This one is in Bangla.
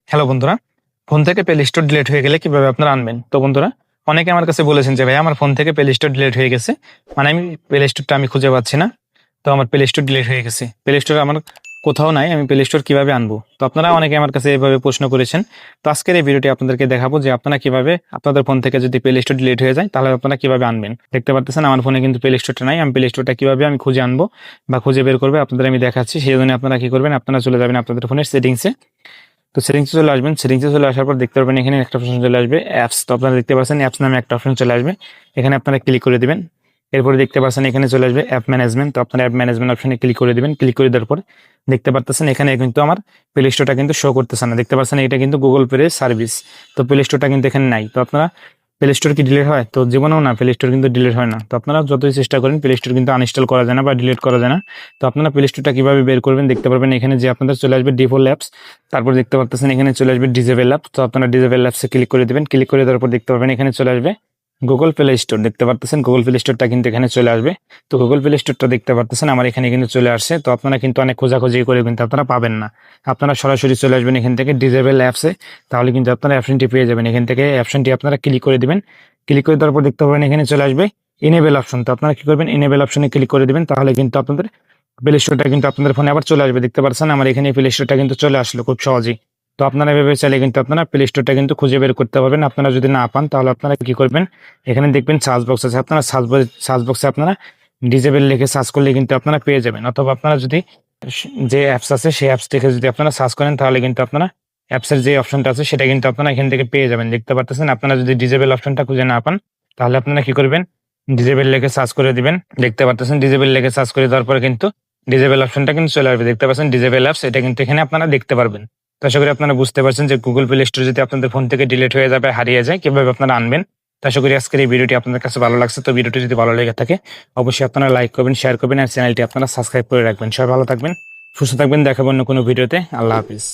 হ্যালো বন্ধুরা, ফোন থেকে প্লে স্টোর ডিলিট হয়ে গেলে কিভাবে আপনারা আনবেন? তো বন্ধুরা, অনেকে আমার কাছে বলেছেন যে ভাই আমার ফোন থেকে প্লে স্টোর ডিলিট হয়ে গেছে, মানে আমি প্লে স্টোরটা আমি খুঁজে পাচ্ছি না, তো আমার প্লে স্টোর ডিলিট হয়ে গেছে, প্লে স্টোর আমার কোথাও নাই, আমি প্লে স্টোর কিভাবে আনবো? তো আপনারা অনেকে আমার কাছে এভাবে প্রশ্ন করেছেন। তো আজকের এই ভিডিওটি আপনাদেরকে দেখাবো যে আপনারা কিভাবে আপনাদের ফোন থেকে যদি প্লে স্টোর ডিলিট হয়ে যায় তাহলে আপনারা কিভাবে আনবেন। দেখতে পারতেছেন আমার ফোনে কিন্তু প্লে স্টোরটা নাই, আমি প্লে স্টোরটা কিভাবে আমি খুঁজে আনবো বা খুঁজে বের করবে আপনাদের আমি দেখাচ্ছি। সেই জন্য আপনারা কি করবেন, আপনারা চলে যাবেন আপনাদের ফোনের সেটিংসে। তো সেটিংসে চলে আসবেন, সেটিংসে চলে আসার পর দেখতে পারবেন এখানে একটা অপশন চলে আসবে অ্যাপস। তো আপনারা দেখতে পাচ্ছেন অ্যাপস নামে একটা অপশন চলে আসবে, এখানে আপনারা ক্লিক করে দিবেন। এরপরে দেখতে পাচ্ছেন এখানে চলে আসবে অ্যাপ ম্যানেজমেন্ট। তো আপনারা অ্যাপ ম্যানেজমেন্ট অপশনে ক্লিক করে দিবেন। ক্লিক করে দেওয়ার পর দেখতে পাচ্ছেন এখানে কিন্তু আমার প্লে স্টোরটা কিন্তু শো করতেছে না। দেখতে পাচ্ছেন এটা কিন্তু গুগল প্লে সার্ভিস, তো প্লে স্টোরটা কিন্তু এখানে নাই। তো আপনারা প্লে স্টোর কি ডিলিট হয়? তো জীবনেও না, প্লে স্টোর কিন্তু ডিলিট হয় না। তো আপনারা যতই চেষ্টা করেন প্লে স্টোর কিন্তু আনইনস্টল করা যায় না বা ডিলিট করা যায় না। তো আপনারা প্লে স্টোরটা কিভাবে বের করবেন দেখতে পারবেন এখানে যে আপনাদের চলে আসবে ডিফল্ট অ্যাপস, তারপর দেখতে পাচ্ছেন এখানে চলে আসবে ডিজেবল অ্যাপ। তো আপনারা ডিজেবল অ্যাপসে ক্লিক করে দিবেন। ক্লিক করে দেওয়ার পর দেখতে পারবেন এখানে চলে আসবে গুগল প্লে স্টোর। দেখতে পাচ্ছেন গুগল প্লে স্টোরটা কিন্তু এখানে চলে আসবে। তো গুগল প্লে স্টোরটা দেখতে পাচ্ছেন আমার এখানে কিন্তু চলে আসছে। তো আপনারা কিন্তু অনেক খোঁজাখুঁজি করে কিন্তু আপনারা পাবেন না, আপনারা সরাসরি চলে আসবেন এখান থেকে ডিজেবল অ্যাপসে, তাহলে কিন্তু আপনারা অপশনটি পেয়ে যাবেন। এখান থেকে অপশনটি আপনারা ক্লিক করে দিবেন। ক্লিক করে দেওয়ার পর দেখতে পাবেন এখানে চলে আসবে ইনেবল অপশন। তো আপনারা কি করবেন, ইনেবল অপশনে ক্লিক করে দিবেন, তাহলে কিন্তু আপনাদের প্লে স্টোরটা কিন্তু আপনাদের ফোনে আবার চলে আসবে। দেখতে পাচ্ছেন আমার এখানে প্লে স্টোরটা কিন্তু চলে আসলো খুব সহজেই। তো আপনারা এভাবে চাইলে কিন্তু আপনারা প্লে স্টোরটা কিন্তু খুঁজে বের করতে পারবেন। আপনারা যদি না পান তাহলে আপনারা কি করবেন, এখানে দেখবেন সার্চ বক্স আছে, আপনারা সার্চ বক্সে আপনারা ডিজেবল লিখে সার্চ করলে কিন্তু আপনারা পেয়ে যাবেন। অথবা আপনারা যদি যে অ্যাপস আছে সেই অ্যাপস থেকে যদি আপনারা সার্চ করেন তাহলে কিন্তু আপনারা অ্যাপসের যে অপশনটা আছে সেটা কিন্তু আপনারা এখান থেকে পেয়ে যাবেন। দেখতে পাচ্ছেন আপনারা যদি ডিজেবল অপশনটা খুঁজে না পান তাহলে আপনারা কি করবেন, ডিজেবল লিখে সার্চ করে দিবেন। দেখতে পাচ্ছেন ডিজেবল লিখে সার্চ করে দেওয়ার পরে কিন্তু ডিজেবল অপশনটা কিন্তু চলে আসবে। দেখতে পাচ্ছেন ডিজেবল অ্যাপস, এটা কিন্তু এখানে আপনারা দেখতে পারবেন। তো আশা করি আপনারা বুঝতে পারছেন যে গুগল প্লে স্টোর যদি আপনাদের ফোন থেকে ডিলিট হয়ে যাবে, হারিয়ে যায়, কিভাবে আপনারা আনবেন। তো আশা করি আজকের এই ভিডিওটি আপনাদের কাছে ভালো লাগছে। তো ভিডিওটি যদি ভালো লেগে থাকে অবশ্যই আপনারা লাইক করবেন, শেয়ার করবেন আর চ্যানেলটি আপনারা সাবস্ক্রাইব করে রাখবেন। সবাই ভালো থাকবেন, সুস্থ থাকবেন, দেখাবো অন্য কোনো ভিডিওতে। আল্লাহ হাফিজ।